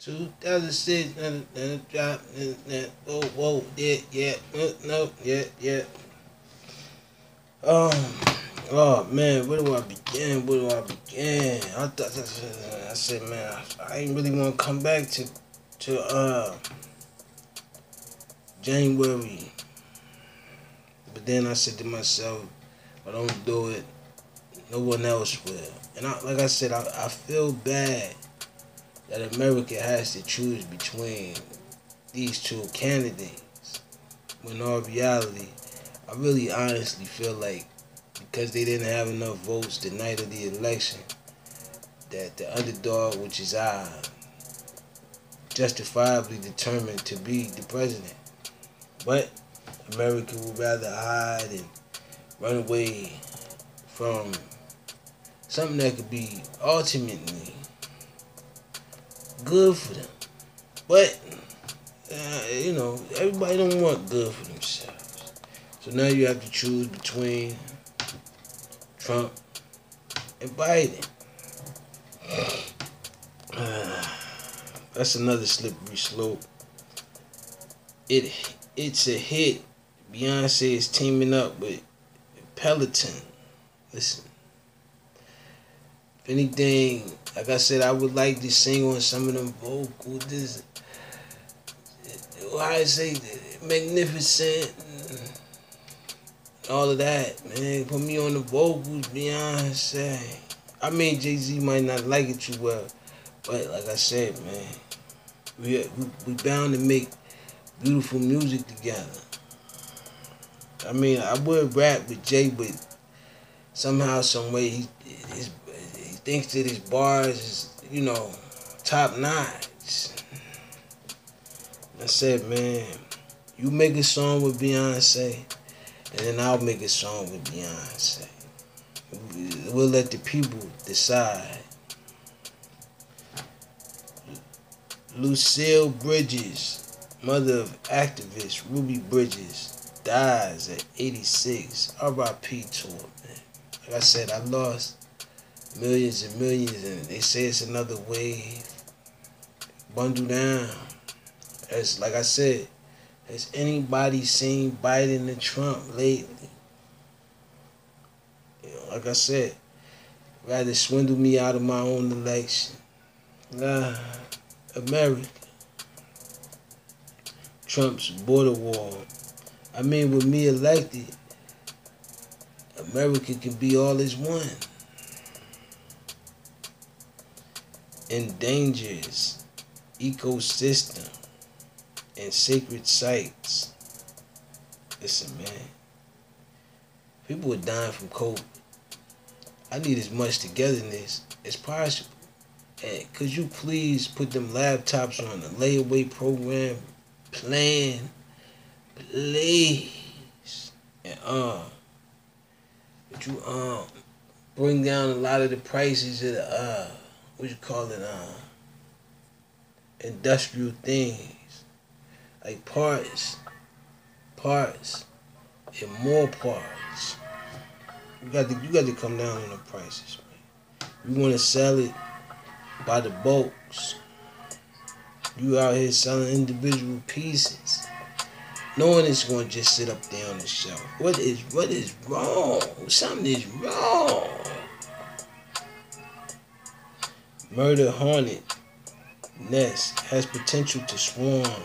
2006, and drop, whoa, yeah, no, yeah. Um, oh man, where do I begin? I said, man, I ain't really want to come back to January, but then I said to myself, if I don't do it, no one else will. And like I said, I feel bad that America has to choose between these two candidates. When in all reality, I really honestly feel like because they didn't have enough votes the night of the election, that the underdog, which is I, justifiably determined to be the president. But America would rather hide and run away from something that could be ultimately good for them. But everybody don't want good for themselves. So now you have to choose between Trump and Biden. That's another slippery slope. It's a hit. Beyonce is teaming up with Peloton. Listen, if anything, like I said, I would like to sing on some of them vocals. This, I say, magnificent, all of that, man. Put me on the vocals, Beyonce. I mean, Jay-Z might not like it too well, but like I said, man, we bound to make beautiful music together. I mean, I would rap with Jay, but somehow, some way, he thinks that his bars is, top notch. I said, man, you make a song with Beyonce, and then I'll make a song with Beyonce. We'll let the people decide. Lucille Bridges, mother of activist Ruby Bridges, dies at 86. R.I.P. to her, man. Like I said, I lost millions and millions, and they say it's another wave. Bundle down. As like I said, has anybody seen Biden and Trump lately? Like I said, rather swindle me out of my own election. America. Trump's border wall. I mean, with me elected, America can be all as one. Endangers ecosystem and sacred sites. Listen, man. People are dying from COVID. I need as much togetherness as possible. And could you please put them laptops on the layaway program plan, please? And would you bring down a lot of the prices of the industrial things like parts, and more parts. You got to come down on the prices, man. You want to sell it by the bulks. You out here selling individual pieces, knowing it's going to just sit up there on the shelf. What is wrong? Something is wrong. Murder hornet nest has potential to swarm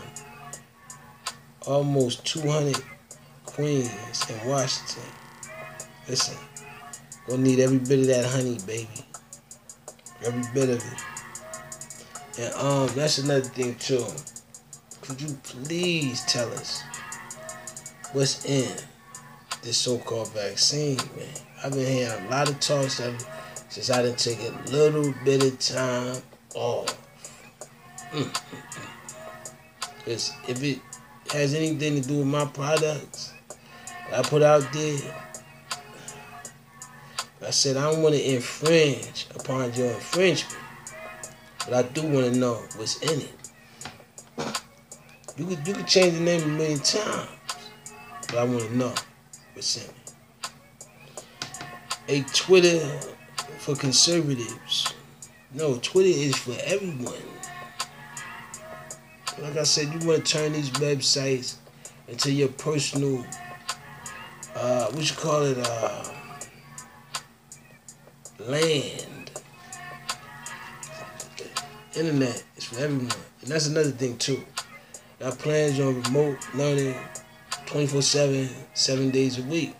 almost 200 queens in Washington. Listen, gonna need every bit of that honey, baby. Every bit of it. And that's another thing too. Could you please tell us what's in this so-called vaccine, man? I've been hearing a lot of talks since I done take a little bit of time off. Because if it has anything to do with my products that I put out there, I said I don't want to infringe upon your infringement, but I do want to know what's in it. You could change the name a million times, but I want to know what's in it. A Twitter for conservatives. No, Twitter is for everyone. Like I said, you want to turn these websites into your personal, what you call it, land. Internet is for everyone. And that's another thing too. Got plans on remote learning 24/7, 7 days a week,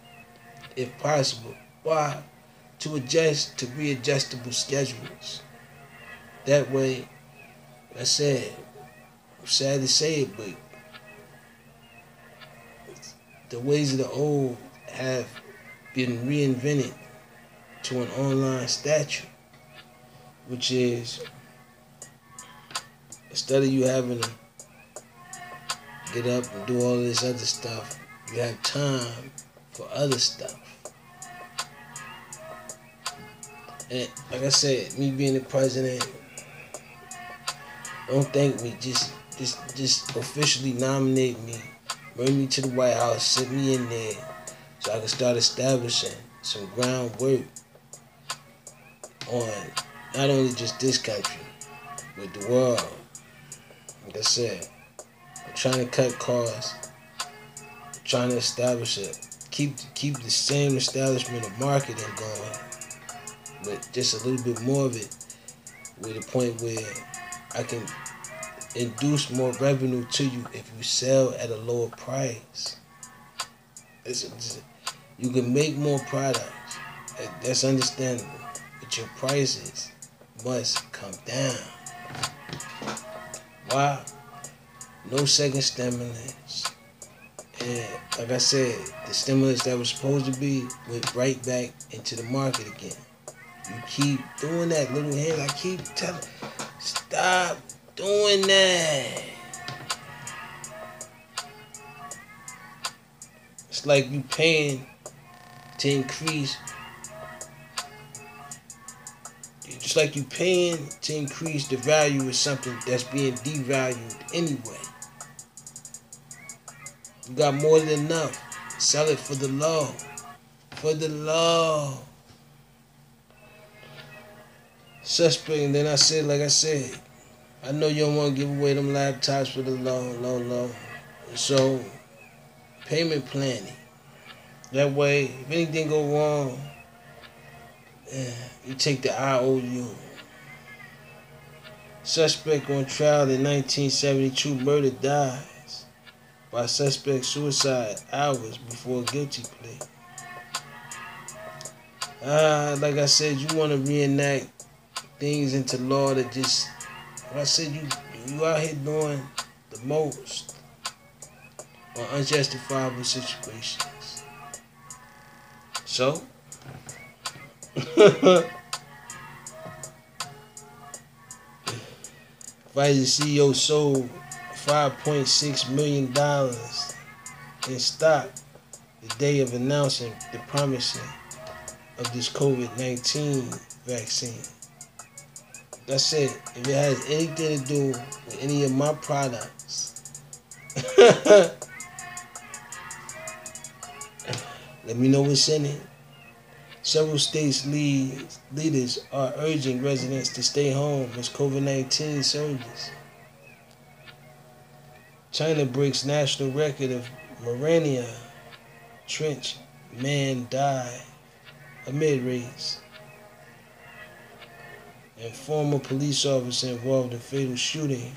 if possible. Why? To adjust to readjustable schedules. That way, like I said, I'm sad to say it, but the ways of the old have been reinvented to an online statue, which is instead of you having to get up and do all this other stuff, you have time for other stuff. And like I said, me being the president, don't thank me. Just officially nominate me, bring me to the White House, sit me in there, so I can start establishing some groundwork on not only just this country, but the world. Like I said, I'm trying to cut costs, I'm trying to establish keep the same establishment of marketing going, but just a little bit more of it, with a point where I can induce more revenue to you if you sell at a lower price. You can make more products, that's understandable, but your prices must come down. Why? No second stimulus. And like I said, the stimulus that was supposed to be went right back into the market again. You keep doing that, little hand. I keep telling, stop doing that. It's like you paying to increase. Just like you paying to increase the value of something that's being devalued anyway. You got more than enough. Sell it for the low. For the low. Suspect, and then I said, like I said, I know you don't want to give away them laptops for the low. So, payment planning. That way, if anything go wrong, you take the IOU. Suspect on trial in 1972 murder dies by suspect suicide hours before a guilty plea. Like I said, you want to reenact things into law that just, like I said, you out here doing the most on unjustifiable situations. So, Pfizer CEO sold $5.6 million in stock the day of announcing the promising of this COVID-19 vaccine. That's it. If it has anything to do with any of my products, let me know what's in it. Several states' leaders are urging residents to stay home as COVID-19 surges. China breaks national record of Mariana Trench man died amid race. And former police officer involved in fatal shooting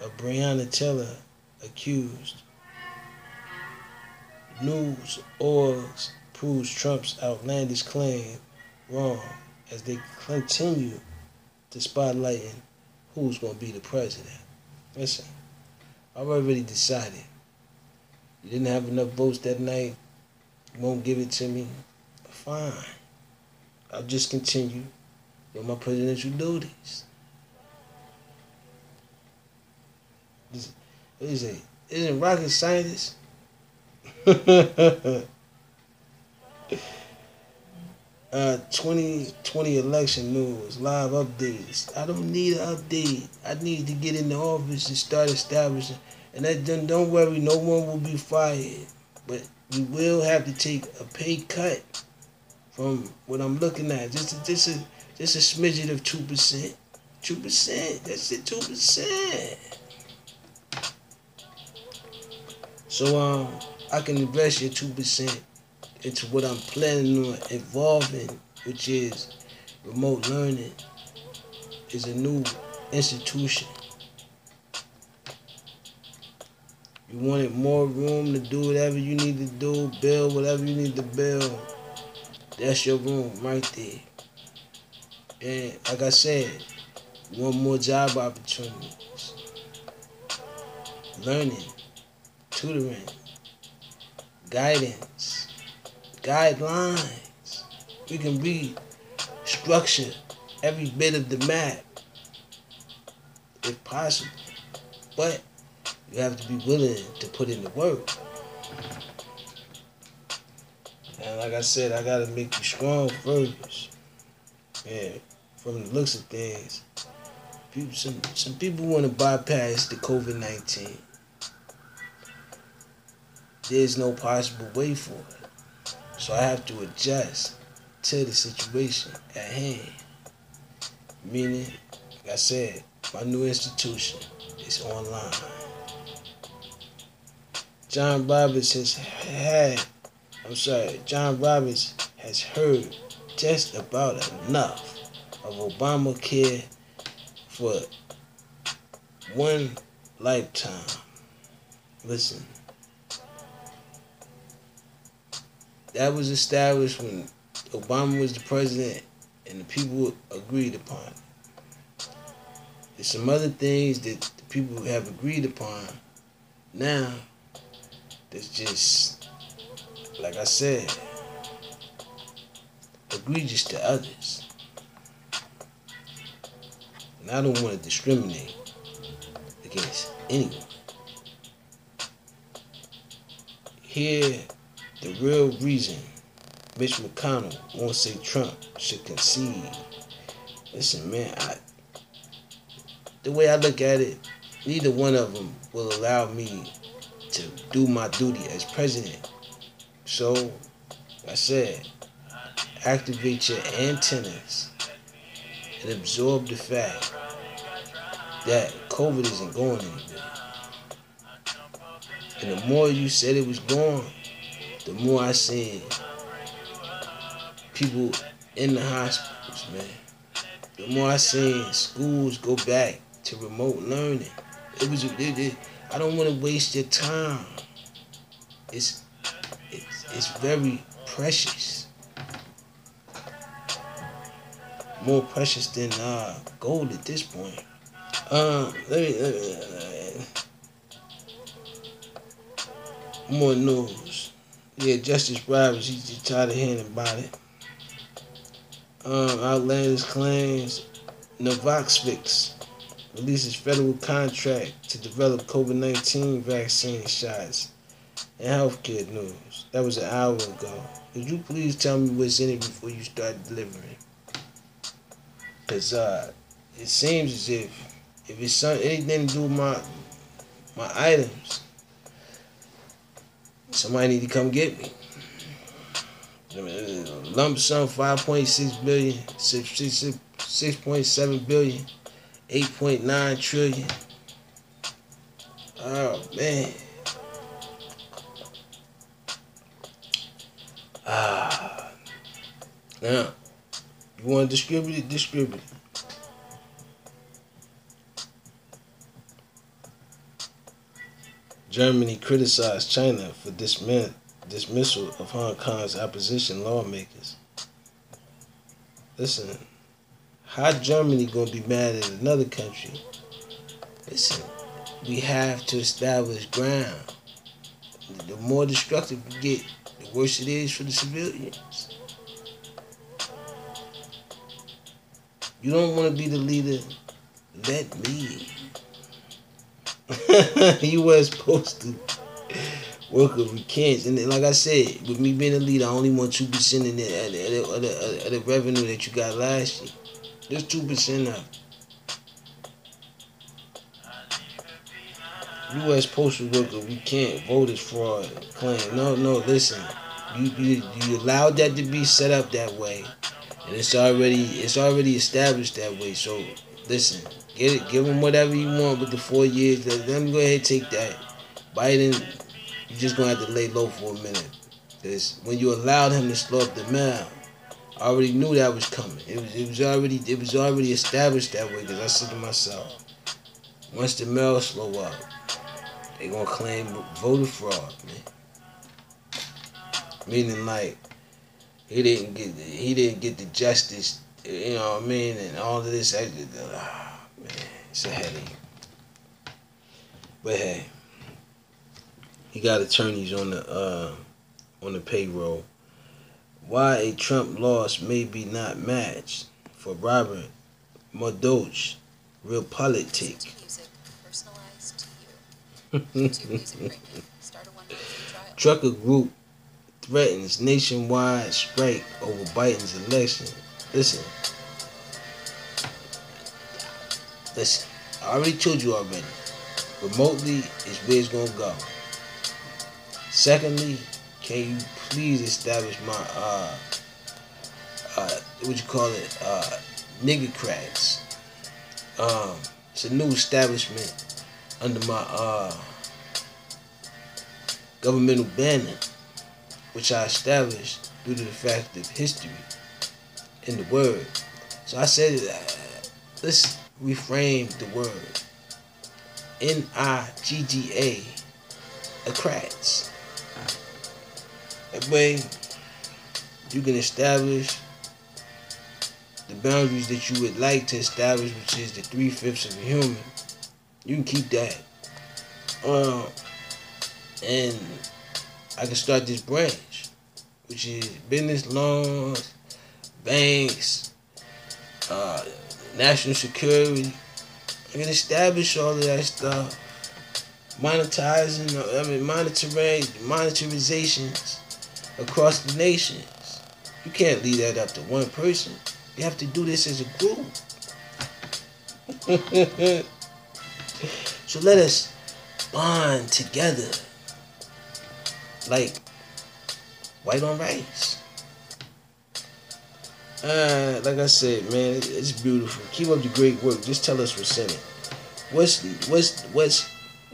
of Breonna Taylor accused. News orgs proves Trump's outlandish claim wrong as they continue to spotlighting who's going to be the president. Listen, I've already decided. You didn't have enough votes that night. You won't give it to me. Fine. I'll just continue with my presidential duties. Isn't rocket scientist? 2020 election news, live updates. I don't need an update. I need to get in the office and start establishing. And then don't worry, no one will be fired. But you will have to take a pay cut from what I'm looking at. Just a smidget of 2%. 2%. That's it, 2%. So I can invest your 2% into what I'm planning on evolving, which is remote learning is a new institution. You wanted more room to do whatever you need to do, build whatever you need to build. That's your room right there. And like I said, you want more job opportunities, learning, tutoring, guidance, guidelines. We can restructure every bit of the map if possible. But you have to be willing to put in the work. And like I said, I gotta make you strong first. And from the looks of things, some people want to bypass the COVID-19. There's no possible way for it. So I have to adjust to the situation at hand. Meaning, like I said, my new institution is online. John Roberts has heard just about enough of Obamacare for one lifetime. Listen, that was established when Obama was the president and the people agreed upon it. There's some other things that the people have agreed upon now that's just, like I said, egregious to others. And I don't want to discriminate against anyone. Here, the real reason Mitch McConnell won't say Trump should concede. Listen, man, the way I look at it, neither one of them will allow me to do my duty as president. So, like I said, activate your antennas and absorb the fact that COVID isn't going anywhere. And the more you said it was gone, the more I seen people in the hospitals, man. The more I seen schools go back to remote learning. I don't want to waste your time. It's very precious. More precious than gold at this point. More news. Yeah, Justice Roberts, he's tired of hearing about it. Outlandish claims Novavax releases federal contract to develop COVID-19 vaccine shots. And healthcare news. That was an hour ago. Could you please tell me what's in it before you start delivering? Because it seems as if it's anything to do with my items, somebody need to come get me. Lump sum 5.6 billion, 6.7 billion, 8.9 trillion. Oh man. Now, you want to distribute it, distribute it. Germany criticized China for dismissal of Hong Kong's opposition lawmakers. Listen, how Germany gonna be mad at another country? Listen, we have to establish ground. The more destructive we get, the worse it is for the civilians. You don't want to be the leader. Let me. U.S. supposed to work with weekends, and like I said, with me being a leader, I only want 2% in of the revenue that you got last year. Just 2% of it. U.S. postal worker, we can't vote as fraud claim. No, listen. You allowed that to be set up that way, and it's already established that way. So listen, get it, give them whatever you want with the 4 years. Let them go ahead and take that. Biden you're just gonna have to lay low for a minute. Cause when you allowed him to slow up the mail, I already knew that was coming. It was already established that way. Cause I said to myself, once the mail slow up, they gonna claim voter fraud, man. Meaning like he didn't get the justice, you know what I mean, and all of this. Man, it's a headache. But hey, he got attorneys on the payroll. Why a Trump loss may be not matched for Robert Murdoch, Real Politic. Trucker group threatens nationwide strike over Biden's election. Listen. I already told you already. Remotely is where it's gonna go. Secondly, can you please establish my what you call it, nigger cracks? It's a new establishment under my governmental banner, which I established due to the fact of history in the word. So I said, let's reframe the word N-I-G-G-A, cracks. That way, you can establish the boundaries that you would like to establish, which is the 3/5 of a human. You can keep that. And I can start this branch, which is business loans, banks, national security. I can establish all of that stuff. Monetarizations across the nations. You can't leave that up to one person. You have to do this as a group. So let us bond together like white on rice. Like I said, man, it's beautiful. Keep up the great work. Just tell us what's in it.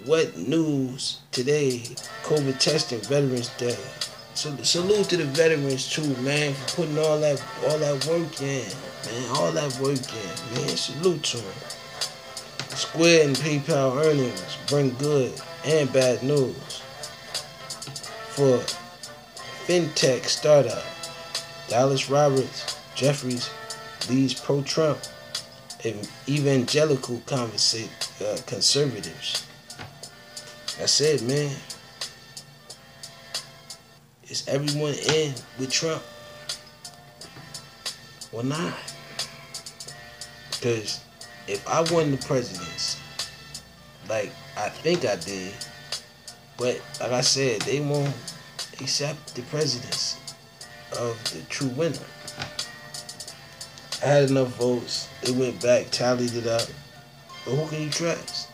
What news today? COVID testing, Veterans Day. So salute to the veterans too, man, for putting all that work in, man. All that work in, man. Salute to them. Square and PayPal earnings bring good and bad news for fintech startup. Dallas Roberts Jeffries leads pro-Trump evangelical conservatives. That's it, man. Is everyone in with Trump or not? Because if I won the presidency, like I think I did, but like I said, they won't accept the presidency of the true winner. I had enough votes. They went back, tallied it up. But who can you trust?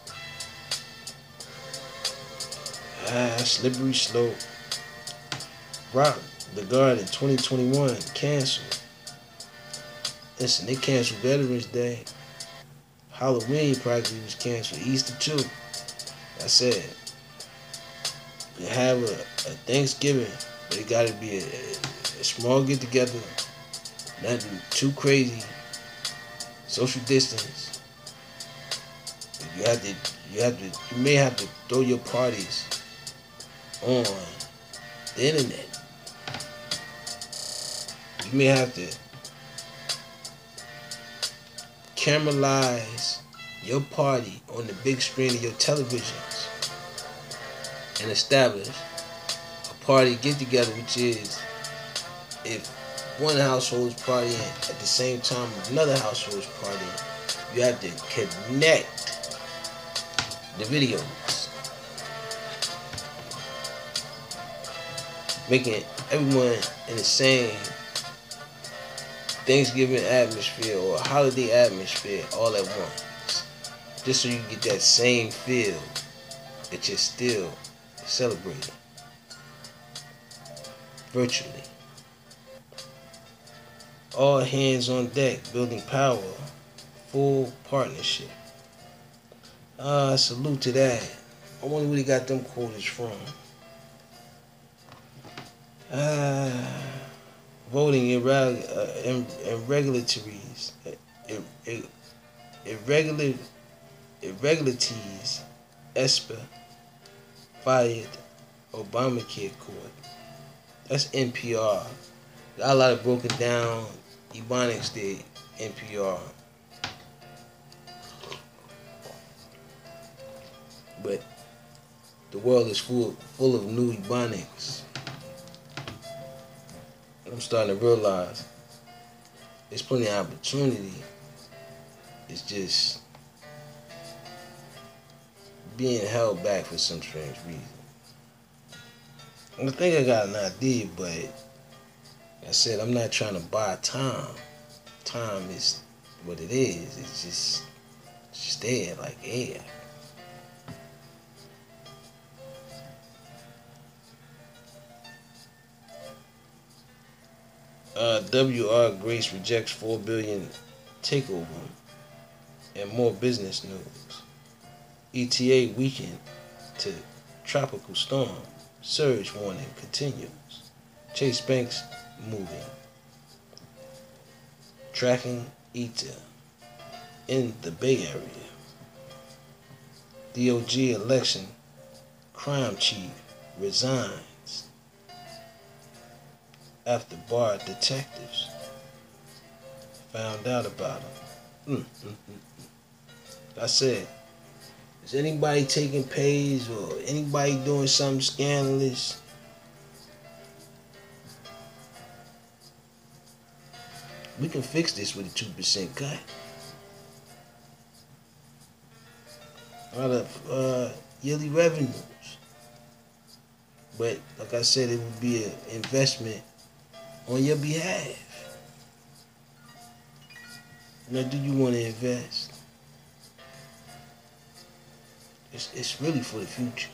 Slippery slope. Rock the Garden 2021 canceled. Listen, they canceled Veterans Day. Halloween practically was canceled. Easter too. I said, you have a Thanksgiving, but it got to be a small get together. Nothing too crazy. Social distance. You may have to throw your parties on the internet. You may have to cameralize your party on the big screen of your televisions and establish a party get together, which is if one household is partying at the same time another household is partying, you have to connect the videos, making everyone in the same Thanksgiving atmosphere or holiday atmosphere all at once, just so you get that same feel that you're still celebrating virtually. All hands on deck, building power, full partnership. Salute to that. I wonder where they got them quotas from. Uh, voting irregularities, ir- irregular irregularities. ESPA fired Obamacare court. That's NPR. Got a lot of broken down Ebonics did NPR. But the world is full of new Ebonics. I'm starting to realize there's plenty of opportunity. It's just being held back for some strange reason. I think I got an idea, but like I said, I'm not trying to buy time. Time is what it is. It's just there like air. W.R. Grace rejects $4 billion takeover and more business news. ETA weakened to tropical storm. Surge warning continues. Chase Banks moving. Tracking ETA in the Bay Area. DOJ election crime chief resigns after bar detectives found out about him. I said, is anybody taking pays or anybody doing something scandalous? We can fix this with a 2% cut. Out of yearly revenues. But like I said, it would be an investment on your behalf. Now, do you want to invest? It's really for the future.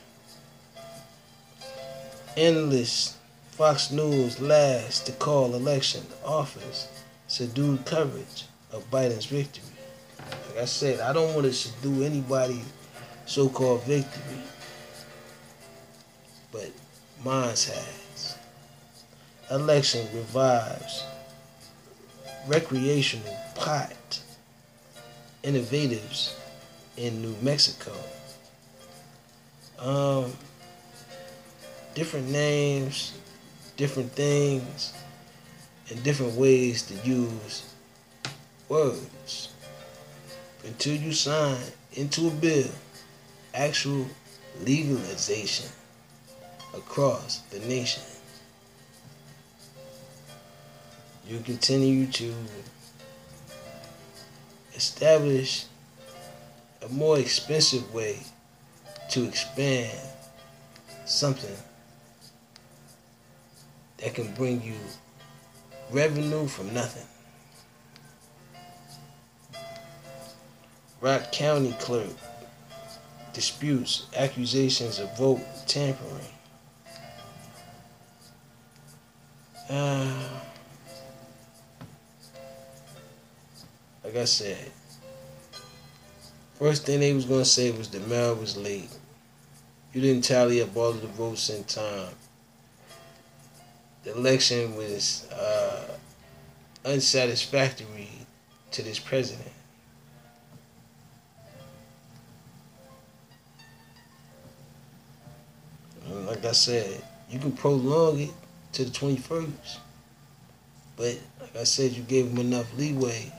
Analysts, Fox News last to call election offers subdued coverage of Biden's victory. Like I said, I don't want to subdue anybody's so-called victory, but mine's has. Election revives recreational pot innovatives in New Mexico. Different names, different things, and different ways to use words until you sign into a bill actual legalization across the nation. You continue to establish a more expensive way to expand something that can bring you revenue from nothing. Rock County clerk disputes accusations of vote tampering. Like I said, first thing they was gonna say was the mail was late. You didn't tally up all of the votes in time. The election was unsatisfactory to this president. And like I said, you can prolong it to the 21st. But like I said, you gave him enough leeway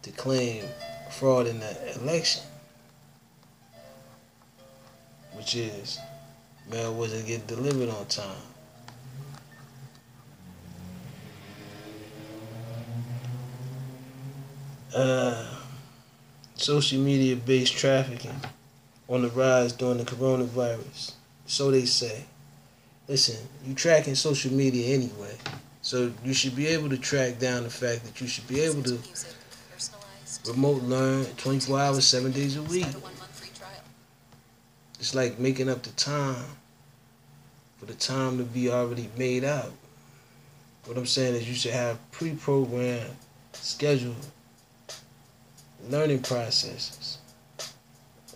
to claim fraud in the election, which is mail wasn't getting delivered on time. Social media based trafficking on the rise during the coronavirus. So they say. Listen, you tracking social media anyway. So you should be able to track down the fact that you should be able to remote learn 24 hours, 7 days a week. It's like making up the time for the time to be already made out. What I'm saying is you should have pre-programmed, scheduled learning processes.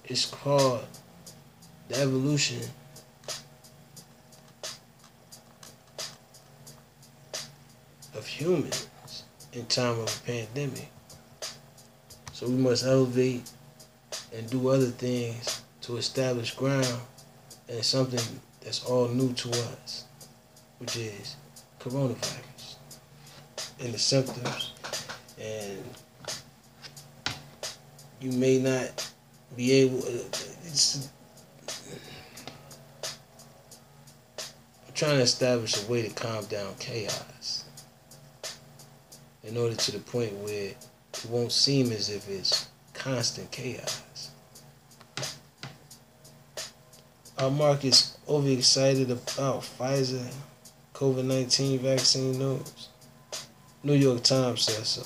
It's called the evolution humans in time of a pandemic. So we must elevate and do other things to establish ground and something that's all new to us, which is coronavirus and the symptoms. And you may not be able. I'm trying to establish a way to calm down chaos in order to the point where it won't seem as if it's constant chaos. Our market's overexcited about Pfizer COVID-19 vaccine news. New York Times says so.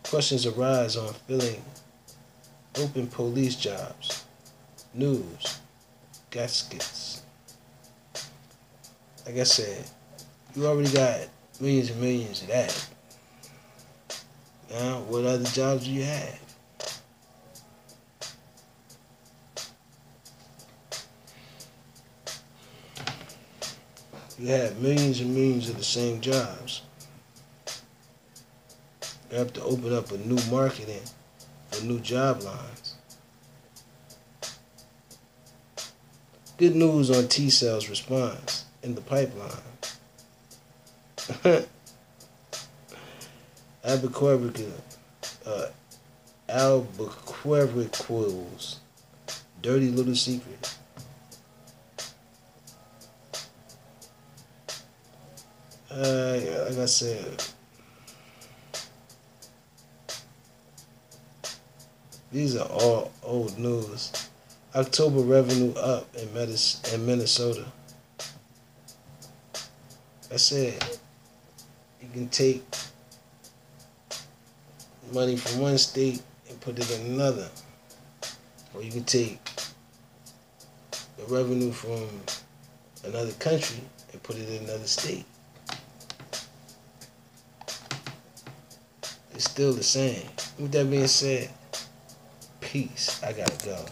Questions arise on filling open police jobs. News. Gaskets. Like I said, you already got millions and millions of that. Now, what other jobs do you have? You have millions and millions of the same jobs. You have to open up a new marketing for new job lines. Good news on T-Cell's response in the pipeline. Albuquerque's dirty little secret. Like I said, these are all old news. October revenue up in Minnesota. I said, you can take money from one state and put it in another. Or you can take the revenue from another country and put it in another state. It's still the same. With that being said, peace. I gotta go.